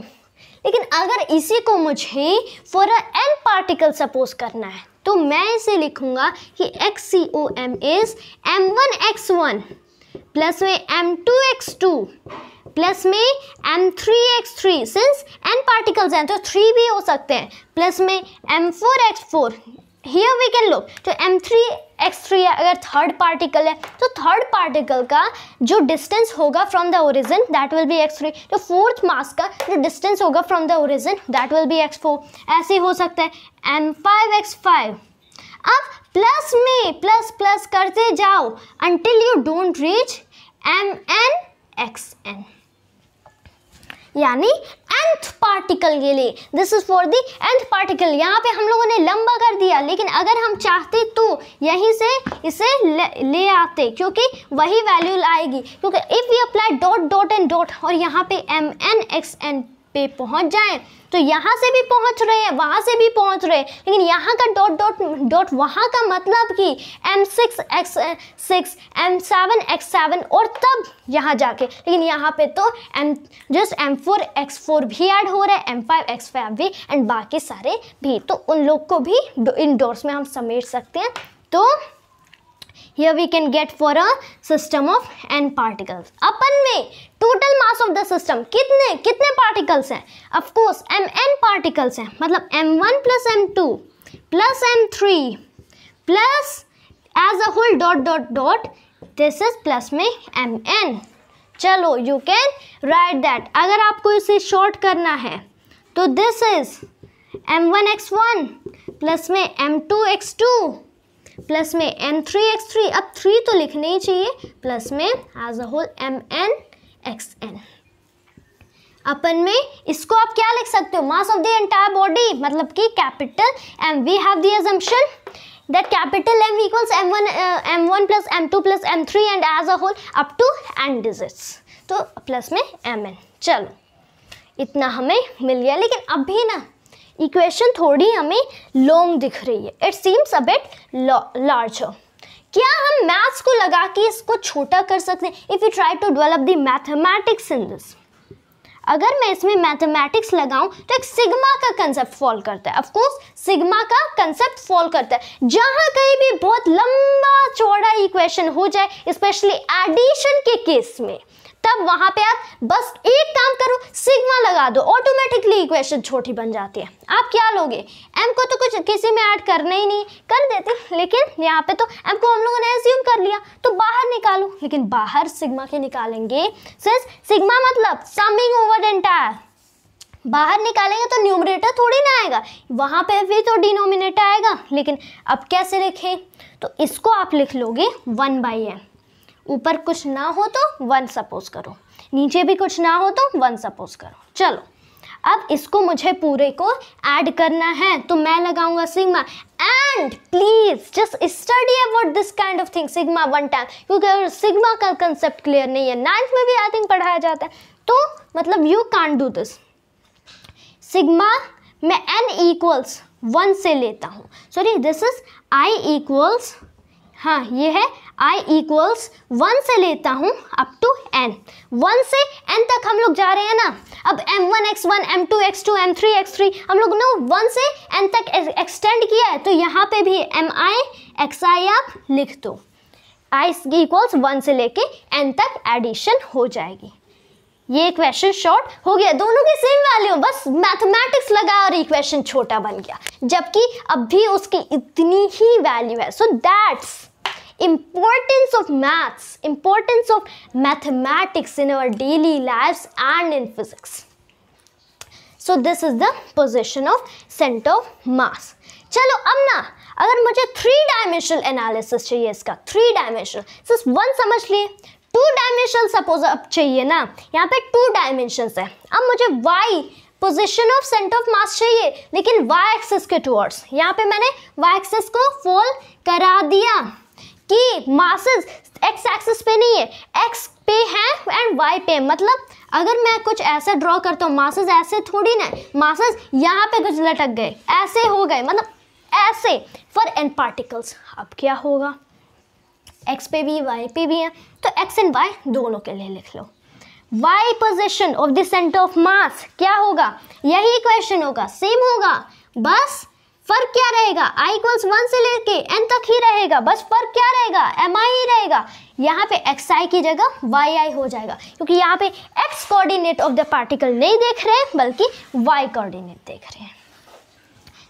[SPEAKER 1] लेकिन अगर इसी को मुझे for a n particle suppose करना है, तो मैं इसे लिखूंगा कि XCOM इज m1x1 प्लस में m2x2 प्लस में m3x3, सिंस n पार्टिकल्स हैं तो 3 भी हो सकते हैं, प्लस में m4x4. Here we can look, तो m3x3 अगर थर्ड पार्टिकल है, तो थर्ड पार्टिकल का जो डिस्टेंस होगा from the origin that will B x3, तो फोर्थ मास का जो डिस्टेंस होगा from the origin that will B x4. ऐसे हो सकता है m5x5. अब प्लस में प्लस प्लस करते जाओ until you don't reach mnxn, यानी nth पार्टिकल के लिए. This is for the nth particle. यहाँ पे हम लोगों ने लंबा कर दिया, लेकिन अगर हम चाहते तो यहीं से इसे ले आते, क्योंकि वही वैल्यू आएगी, क्योंकि if we apply dot dot and dot और यहाँ पे mnxn पे पहुँच जाएं, तो यहाँ से भी पहुँच रहे हैं, वहाँ से भी पहुँच रहे हैं, लेकिन यहाँ का डॉट डॉट डॉट वहाँ का मतलब कि m6x6 m7x7 और तब यहाँ जाके, लेकिन यहाँ पे तो जस्ट m4x4 भी ऐड हो रहा है, m5x5 भी, एंड बाकी सारे भी, तो उन लोग को भी इन डॉट्स में हम समेट सकते हैं. तो here we can get for a system of n particles. अपन में total mass of the system कितने particles हैं? Of course mn particles हैं, मतलब m1 plus m2 plus m3 plus as a whole dot dot dot, this is plus में mn. चलो, you can write that. अगर आपको इसे short करना है तो this is m1x1 plus में m2x2 प्लस में m3x3, अब 3 तो लिखने ही चाहिए, प्लस में एज अ होल mnxn. अपन में इसको आप क्या लिख सकते हो, mass of the entire body, मतलब कि capital M. We have the assumption that capital M equals m1 plus m2 plus m3 and as a whole up to n digits, तो प्लस में mn. चलो, इतना हमें मिल गया, लेकिन अभी ना इक्वेशन थोड़ी हमें लॉन्ग दिख रही है, it seems a bit larger. क्या हम मैथ्स को लगा के इसको छोटा कर सकते हैं? If you try to develop the mathematics in this, अगर मैं इसमें मैथमेटिक्स लगाऊं तो एक सिग्मा का कंसेप्ट फॉलो करता है। ऑफ कोर्स सिग्मा का कंसेप्ट फॉलो करता है। जहां कहीं भी बहुत लंबा चौड़ा इक्वेशन हो जाए, स्पेशली एडिशन के केस में, तब वहां पे आप बस एक काम करो, सिग्मा लगा दो, ऑटोमेटिकली इक्वेशन छोटी बन जाती है। आप क्या लोगे? m को तो कुछ किसी में ऐड करना ही नहीं, कर देते, लेकिन यहाँ पे तो m को हम लोगों ने एज्यूम कर लिया, तो बाहर निकालो। लेकिन बाहर सिग्मा के निकालेंगे, सिंस सिग्मा मतलब समिंग ओवर द एंटायर, बाहर निकालेंगे तो न्यूमरेटर थोड़ी ना आएगा, वहां पे भी तो डिनोमिनेटर आएगा। लेकिन अब कैसे लिखें? तो इसको आप लिख लोगे 1/m, ऊपर कुछ ना हो तो 1 सपोज करो, नीचे भी कुछ ना हो तो 1 सपोज करो। चलो अब इसको मुझे पूरे को ऐड करना है, तो मैं लगाऊंगा sigma. And please just study about this kind of thing sigma 1 time, क्योंकि सिग्मा का कंसेप्ट क्लियर नहीं है, 9th में भी आई थिंक पढ़ाया जाता है, तो मतलब you can't do this. Sigma मैं n इक्वल्स 1 से लेता हूँ, sorry this is i equals, हाँ ये है i इक्वल्स 1 से लेता हूँ अप टू n, 1 से n तक हम लोग जा रहे हैं ना। अब m1 x1 m2 x2 m3 x3 हम लोग ने 1 से n तक एक्सटेंड किया है, तो यहाँ पे भी mi xi आप लिख दो, i इक्वल्स 1 से लेके n तक एडिशन हो जाएगी। ये इक्वेशन शॉर्ट हो गया, दोनों की सेम वैल्यू, बस मैथमेटिक्स लगा और इक्वेशन छोटा बन गया, जबकि अब भी उसकी इतनी ही वैल्यू है। So that's importance of maths, importance of mathematics in our daily lives and in physics. So this is the position of center of mass. चलो अब ना, अगर मुझे 3 dimensional analysis चाहिए इसका, 3 dimensional, सिर्फ 1 समझ लिए, 2 dimensional सपोज अब चाहिए ना, यहाँ पे 2 dimensions है। अब मुझे y position of centre of मास चाहिए, लेकिन y एक्सिस के टुवर्ड्स, यहाँ पे मैंने y एक्सिस को फोल्ड करा दिया कि मासेस x एक्सिस पे नहीं है, x पे है एंड y पे। मतलब अगर मैं कुछ ऐसा ड्रॉ करता हूँ, मासेस ऐसे थोड़ी ना, मासेस यहाँ पे कुछ लटक गए, ऐसे हो गए, मतलब ऐसे फॉर n पार्टिकल्स। अब क्या होगा? x पे भी y पे भी है, तो x एंड y दोनों के लिए लिख लो। y position of the centre of मास क्या होगा? यही इक्वेशन होगा, सेम होगा, बस फर्क क्या रहेगा? i इक्वल्स 1 से लेके n तक ही रहेगा, बस फर्क क्या रहेगा? mi ही रहेगा। यहाँ पे xi की जगह yi हो जाएगा, क्योंकि यहाँ पे x coordinate of the particle नहीं देख रहे हैं, बल्कि y कोऑर्डिनेट देख रहे हैं।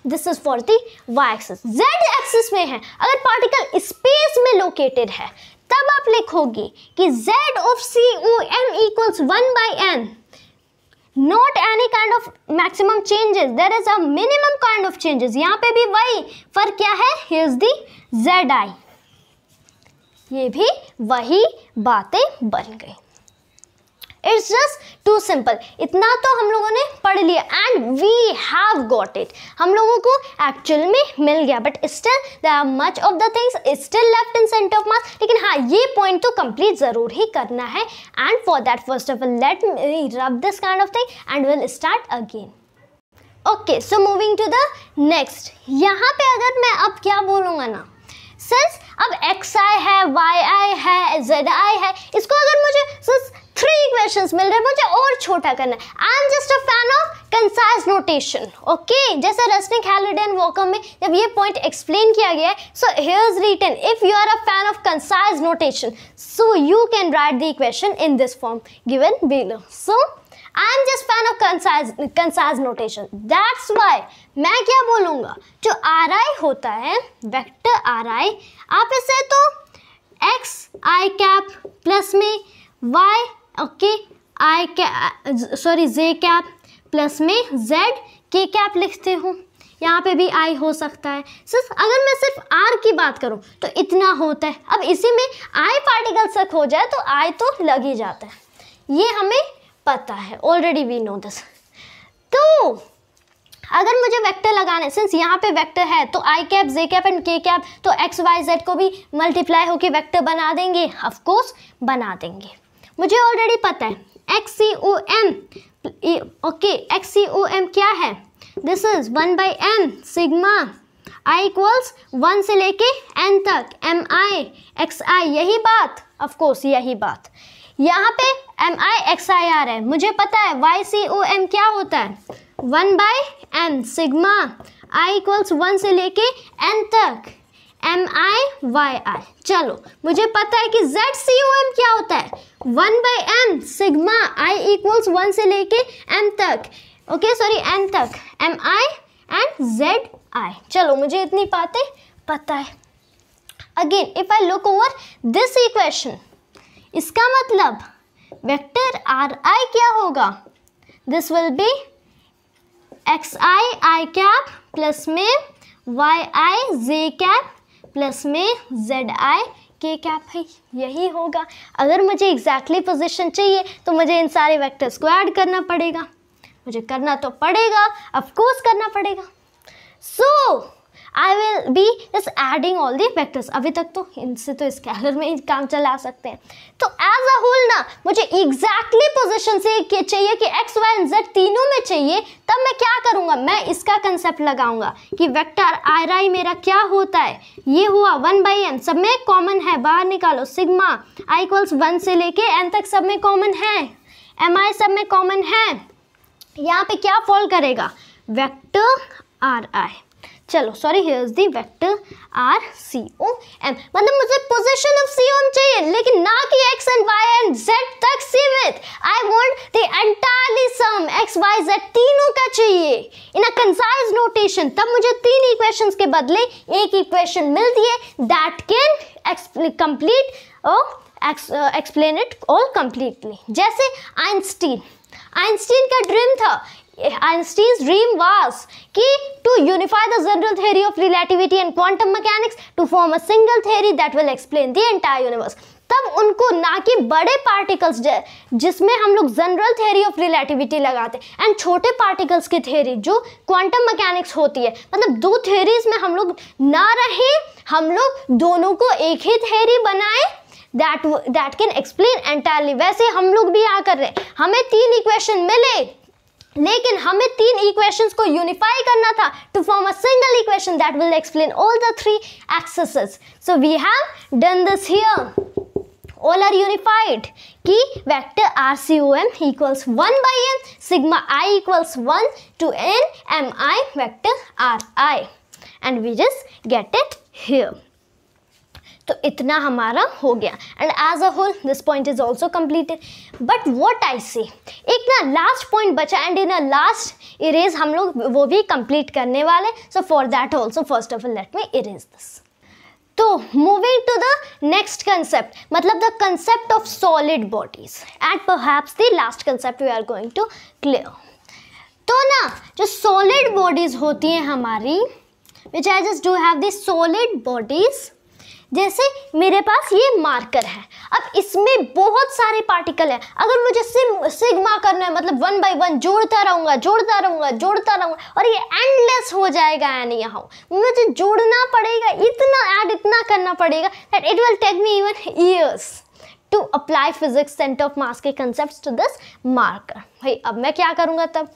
[SPEAKER 1] This is for the y axis. z axis में है, अगर पार्टिकल स्पेस में लोकेटेड है, तब आप लिखोगे कि z of COM equals 1/n, not any kind of maximum changes, there is a minimum kind of changes। यहाँ पे भी वही फर्क क्या है? Here's the zi, ये भी वही बातें बन गई। It's just too simple, इतना तो हम लोगों ने पढ़ लिया and we have got it, हम लोगों को एक्चुअल में मिल गया, but still there are much of the things still left in center of mass। लेकिन हाँ, ये पॉइंट तो कंप्लीट ज़रूर ही करना है, and for that first of all let me rub this kind of thing and we'll start again। Okay, so moving to the next, यहाँ पे अगर मैं अब क्या बोलूँगा ना, सिंस अब xi है, yi है, zi है, इसको अगर मुझे सिर्फ 3 इक्वेशंस मिल रहे हैं, मुझे और छोटा करना है। आई am just a fan of concise notation, okay, जैसे रस्निक, हैलिडे एंड वॉकम में जब ये पॉइंट एक्सप्लेन किया गया है, so here is written, if you are a fan of concise notation, so you can write the equation in this form given below. So I am just fan of concise notation, that's why मैं क्या बोलूँगा, जो RI होता है, वेक्टर RI, आप इसे तो x i कैप प्लस में y, okay, i cap sorry z cap plus में z k कैप लिखते हो, यहाँ पे भी i हो सकता है। सिर्फ अगर मैं सिर्फ r की बात करूँ तो इतना होता है। अब इसी में i पार्टिकल तक हो जाए तो i तो लग ही जाता है, ये हमें पता है, ऑलरेडी वी नो दिस। तो अगर मुझे वेक्टर लगाने, सिंस यहाँ पे वेक्टर है, तो i cap, z cap and k cap, तो x y z को भी मल्टीप्लाई होके वेक्टर बना देंगे, ऑफ कोर्स बना देंगे। मुझे ऑलरेडी पता है XCOM, ओके, XCOM क्या है? दिस इज 1/m सिग्मा i इक्वल्स 1 से लेके n तक mi xi, यही बात, ऑफ कोर्स यही बात। यहाँ पे mi xi आ रहा है, मुझे पता है YCOM क्या होता है, 1/m सिग्मा i इक्वल्स 1 से लेके n तक mi yi। चलो मुझे पता है कि ZCOM क्या होता है, 1/m सिग्मा i इक्वल्स 1 से लेके m तक, n तक mi एंड zi। चलो मुझे इतनी बातें पता है। Again if I look over this equation, इसका मतलब वेक्टर ri क्या होगा, this will be xi i cap plus में yi j कैप प्लस में zi k कैप है, यही होगा। अगर मुझे एग्जैक्टली पोजीशन चाहिए तो मुझे इन सारे वेक्टर्स को ऐड करना पड़ेगा, मुझे करना तो पड़ेगा, ऑफ कोर्स करना पड़ेगा। So I will be just adding all the vectors. अभी तक तो इनसे तो स्केलर में ही काम चला सकते हैं। तो एज अ होल ना मुझे एग्जैक्टली पोजीशन से चाहिए कि एक्स वाई एंड जेड तीनों में चाहिए, तब मैं क्या करूँगा, मैं इसका कंसेप्ट लगाऊंगा कि वेक्टर ri मेरा क्या होता है, ये हुआ 1/m, सब में कॉमन है, बाहर निकालो, सिग्मा i इक्वल्स 1 से लेके n तक सब में कॉमन है, mi सब में कॉमन है, यहाँ पे क्या फॉल करेगा, वेक्टर ri। चलो sorry, here is the vector RCOM, मतलब मुझे पोजीशन ऑफ COM चाहिए, लेकिन ना कि x and y and z तक सीमित। I want the entirely sum x y z तीनों का चाहिए इन अ कंसाइज नोटेशन। तब मुझे 3 इक्वेशंस के बदले एक इक्वेशन मिलती है that can complete explain it all completely. जैसे आइंस्टीन का ड्रीम था, Einstein's dream was कि to unify the general theory of relativity and quantum mechanics to form a single theory that will explain the entire universe। तब उनको ना कि बड़े पार्टिकल्स जिसमें हम लोग जनरल थ्योरी ऑफ रिलेटिविटी लगाते हैं एंड छोटे पार्टिकल्स की थ्योरी जो क्वांटम मैकेनिक्स होती है, मतलब 2 थ्योरीज में हम लोग ना रहे, हम लोग दोनों को एक ही थ्योरी बनाए that can explain entirely। वैसे हम लोग भी यहाँ कर रहे हैं, हमें 3 इक्वेशन मिले, लेकिन हमें 3 इक्वेशंस को यूनिफाई करना था to form a single equation that will explain all the 3 axes. So we have done this here, all are unified कि वेक्टर RCOM इक्वल्स 1/m सिग्मा i equals 1 to n mi vector ri and we just get it here. तो इतना हमारा हो गया and as a whole this point is also completed. But what I see, एक ना लास्ट पॉइंट बचा and in a last erase हम लोग वो भी कंप्लीट करने वाले। So for that also first of all let me erase this. तो moving to the next concept, मतलब the concept of solid bodies and perhaps the last concept we are going to clear. तो ना जो सॉलिड बॉडीज होती हैं हमारी, which I just do have the solid bodies, जैसे मेरे पास ये मार्कर है, अब इसमें बहुत सारे पार्टिकल हैं, अगर मुझे सिग्मा करना है मतलब 1/1 जोड़ता रहूँगा और ये एंडलेस हो जाएगा, यानी यहाँ मुझे जोड़ना पड़ेगा, इतना करना पड़ेगा that it will take me even years to apply physics centre of mass के कंसेप्ट्स टू दिस मार्कर। भाई अब मैं क्या करूँगा तब,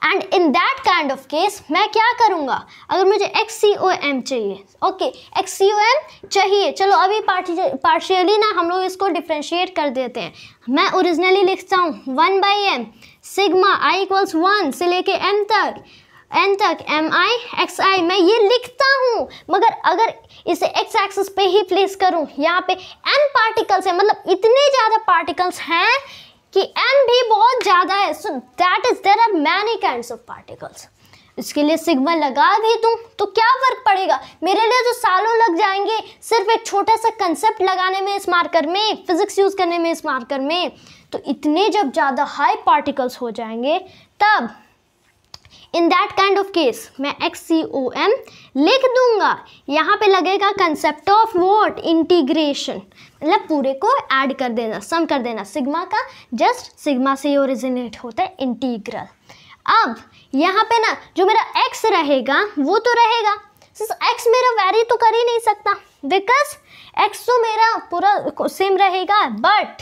[SPEAKER 1] and in that kind of case मैं क्या करूँगा, अगर मुझे XCOM चाहिए, ओके XCOM चाहिए, चलो अभी पार्शियली ना हम लोग इसको डिफ्रेंशिएट कर देते हैं। मैं ओरिजिनली लिखता हूँ 1/m सिग्मा i इक्वल्स 1 से लेके n तक mi xi, मैं ये लिखता हूँ, मगर अगर इसे x एक्सिस पे ही प्लेस करूँ, यहाँ पे n पार्टिकल्स हैं, मतलब इतने ज़्यादा पार्टिकल्स हैं कि m भी बहुत ज़्यादा है। So that is there are many kinds of particles. इसके लिए सिग्मा लगा भी दूँ तो क्या फ़र्क पड़ेगा, मेरे लिए जो सालों लग जाएंगे सिर्फ एक छोटा सा कंसेप्ट लगाने में इस मार्कर में, फिजिक्स यूज़ करने में इस मार्कर में। तो इतने जब ज़्यादा हाई पार्टिकल्स हो जाएंगे तब in that kind of case मैं XCOM लिख दूंगा, यहाँ पे लगेगा कंसेप्ट ऑफ व्हाट, इंटीग्रेशन, मतलब पूरे को ऐड कर देना, सम कर देना, सिग्मा का जस्ट सिग्मा से ओरिजिनेट होता है इंटीग्रल। अब यहाँ पे ना जो मेरा x रहेगा वो तो रहेगा, x मेरा वेरी तो कर ही नहीं सकता बिकॉज x तो मेरा पूरा सेम रहेगा, बट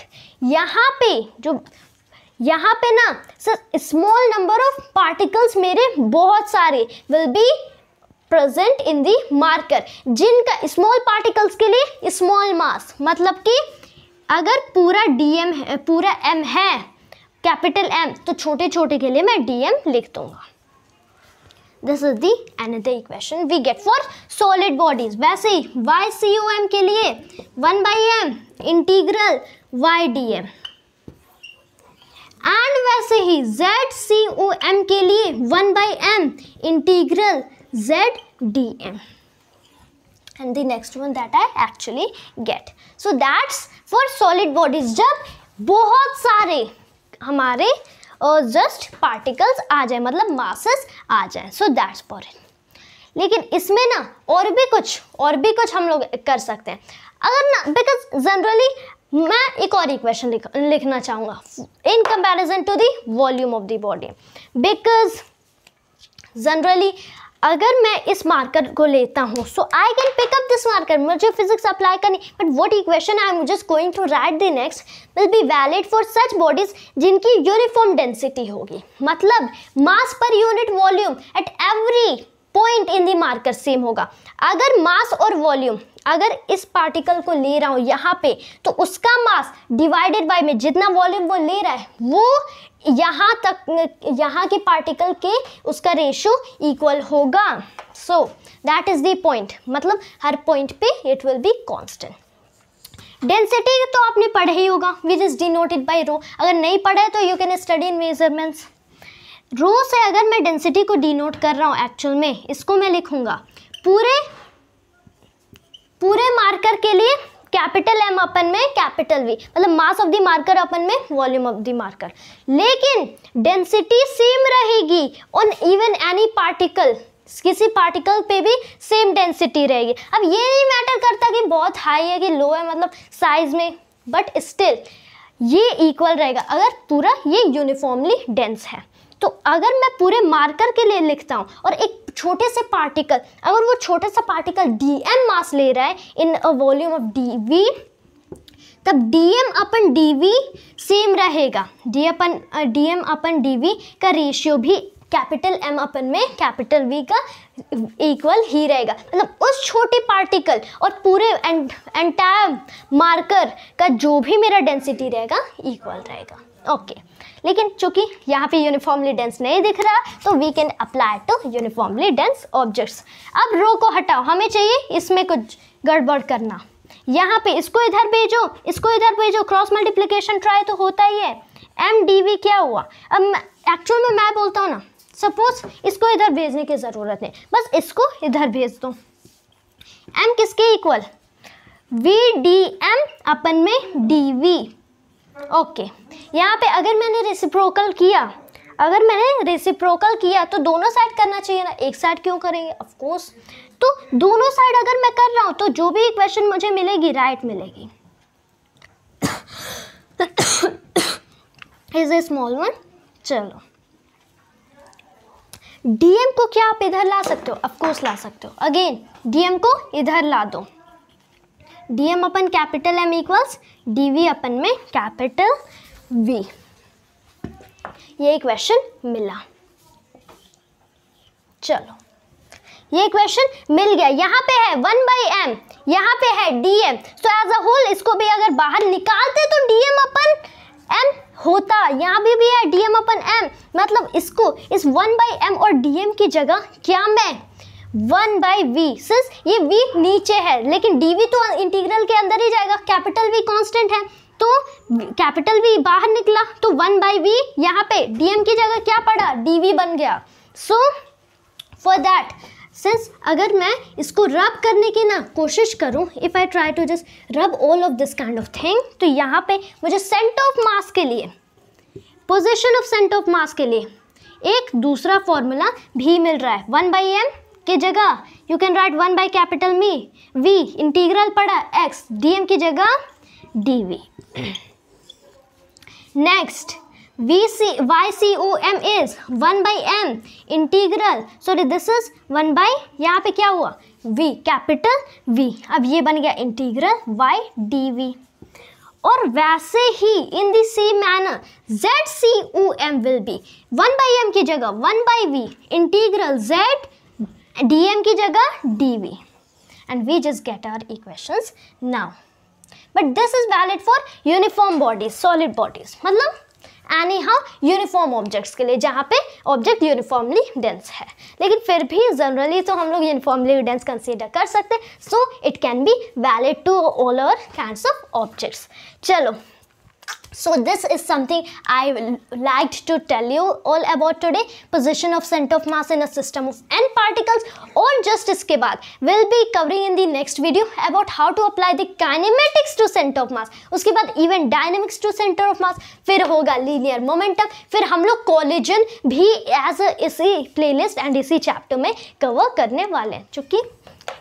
[SPEAKER 1] यहाँ पे ना स्मॉल नंबर ऑफ पार्टिकल्स मेरे बहुत सारे will be present in the marker, जिनका स्मॉल पार्टिकल्स के लिए स्मॉल मास, मतलब कि अगर पूरा डीएम है, पूरा एम है, कैपिटल एम, तो छोटे छोटे के लिए मैं डीएम लिख दूंगा। This is the another equation we get for solid bodies. वैसे ही YCOM के लिए 1/m इंटीग्रल YDM, एंड वैसे ही ZCOM के लिए 1/m integral ZDM, and the next one that I actually get. So that's for solid bodies, जब बहुत सारे हमारे जस्ट पार्टिकल्स आ जाए, मतलब मासेस आ जाए, सो दैट्स फॉर इट। लेकिन इसमें ना और भी कुछ हम लोग कर सकते हैं अगर ना, बिकॉज जनरली मैं एक और इक्वेशन लिखना चाहूँगा in comparison to the volume of the body, because generally अगर मैं इस मार्कर को लेता हूँ, so I can pick up this marker, मुझे फिजिक्स अप्लाई करनी, but what equation I am just going to write the next will be valid for such bodies जिनकी यूनिफॉर्म डेंसिटी होगी, मतलब mass per unit volume at every point in the marker same होगा। अगर मास और वॉल्यूम, अगर इस पार्टिकल को ले रहा हूँ यहाँ पे, तो उसका मास डिवाइडेड बाय में जितना वॉल्यूम वो ले रहा है, वो यहाँ तक, यहाँ के पार्टिकल के उसका रेशियो इक्वल होगा। So that is the point, मतलब हर पॉइंट पे it will be constant. Density तो आपने पढ़ा ही होगा, which is denoted by rho. अगर नहीं पढ़ा है तो you can study in measurements. Rho से अगर मैं डेंसिटी को डिनोट कर रहा हूँ, एक्चुअल में इसको मैं लिखूंगा पूरे मार्कर के लिए कैपिटल एम अपन में कैपिटल वी, मतलब मास ऑफ द मार्कर अपन में वॉल्यूम ऑफ द मार्कर, लेकिन डेंसिटी सेम रहेगी ऑन इवन एनी पार्टिकल, किसी पार्टिकल पे भी सेम डेंसिटी रहेगी। अब ये नहीं मैटर करता कि बहुत हाई है कि लो है, मतलब साइज में, बट स्टिल ये इक्वल रहेगा अगर पूरा ये यूनिफॉर्मली डेंस है। तो अगर मैं पूरे मार्कर के लिए लिखता हूँ और एक छोटे से पार्टिकल, अगर वो छोटा सा पार्टिकल डीएम मास ले रहा है इन अ वॉल्यूम ऑफ डीवी, तब डीएम अपन डीवी सेम रहेगा, डीएम अपन डीवी का रेशियो भी कैपिटल एम अपन में कैपिटल वी का इक्वल ही रहेगा, मतलब उस छोटे पार्टिकल और पूरे एंटायर मार्कर का जो भी मेरा डेंसिटी रहेगा इक्वल रहेगा। ओके, लेकिन चूंकि यहाँ पे यूनिफॉर्मली डेंस नहीं दिख रहा, तो we can apply to uniformly dense objects. अब रो को हटाओ, हमें चाहिए इसमें कुछ गड़बड़ करना। यहाँ पे इसको इधर भेजो, इसको इधर भेजो, क्रॉस मल्टीप्लिकेशन ट्राई तो होता ही है। एम डी वी क्या हुआ? अब एक्चुअल में मैं बोलता हूँ ना, सपोज इसको इधर भेजने की ज़रूरत नहीं, बस इसको इधर भेज दो। एम किसके इक्वल? वी डी एम अपन में डी वी। ओके, यहाँ पे अगर मैंने रेसिप्रोकल किया, तो दोनों साइड करना चाहिए ना, एक साइड क्यों करेंगे? ऑफ कोर्स, तो दोनों साइड अगर मैं कर रहा हूँ तो जो भी इक्वेशन मुझे मिलेगी राइट मिलेगी। Is a small one. चलो, डीएम को क्या आप इधर ला सकते हो? ऑफ कोर्स ला सकते हो। अगेन डीएम को इधर ला दो, डीएम अपन कैपिटल एम इक्वल्स डीवी अपन में कैपिटल वी। ये इक्वेशन मिला। चलो, ये इक्वेशन मिल गया। यहाँ पे है 1/m, यहाँ पे है dm, so as a whole इसको भी अगर बाहर निकालते तो dm अपन m होता। यहाँ भी है dm अपन m, मतलब इसको इस 1/m और dm की जगह क्या मैं 1/v, सिंस ये v नीचे है लेकिन dv तो इंटीग्रल के अंदर ही जाएगा, कैपिटल v कांस्टेंट है, तो कैपिटल v बाहर निकला तो 1/v, यहाँ पे dm की जगह क्या पड़ा? dv बन गया। सो फॉर दैट, सिंस अगर मैं इसको रब करने की ना कोशिश करूं, if I try to just rub all of this kind of thing, तो यहाँ पे मुझे सेंटर ऑफ मास के लिए, position of centre of mass के लिए एक दूसरा फॉर्मूला भी मिल रहा है। 1/m की जगह you can right 1 capital v, integral पड़ा x, dm की जगह dv। Next YCOM is 1/m integral, sorry this is 1/, यहाँ पे क्या हुआ? v, capital v। अब ये बन गया इंटीग्रल y dv। और वैसे ही in the same manner ZCOM will be 1/m की जगह 1/v इंटीग्रल z dm की जगह dv, and we just get our equations now. But this is valid for uniform bodies, solid bodies, मतलब एनी हाउ यूनिफॉर्म ऑब्जेक्ट्स के लिए जहाँ पे ऑब्जेक्ट यूनिफॉर्मली डेंस है, लेकिन फिर भी जनरली तो हम लोग यूनिफॉर्मली डेंस कंसीडर कर सकते हैं, so it can be valid to all our kinds of objects. चलो, so this is something I liked to tell you all about today, position of center of mass in a system of n particles. और just इसके बाद we'll be covering in the next video about how to apply the kinematics to center of mass, उसके बाद even dynamics to center of mass, फिर होगा linear momentum, फिर हम लोग collision भी as इसी playlist and इसी chapter में cover करने वाले हैं. चूँकि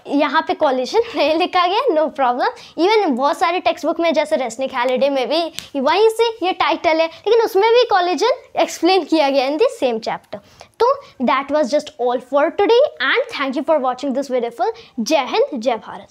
[SPEAKER 1] यहाँ पे कॉलिजन नहीं लिखा गया, नो प्रॉब्लम. इवन बहुत सारे टेक्स्ट बुक में जैसे रेस्निक हैलिडे में भी वहीं से ये टाइटल है, लेकिन उसमें भी कॉलिजन एक्सप्लेन किया गया इन द सेम चैप्टर. तो that was just all for today and thank you for watching this video. जय हिंद, जय भारत.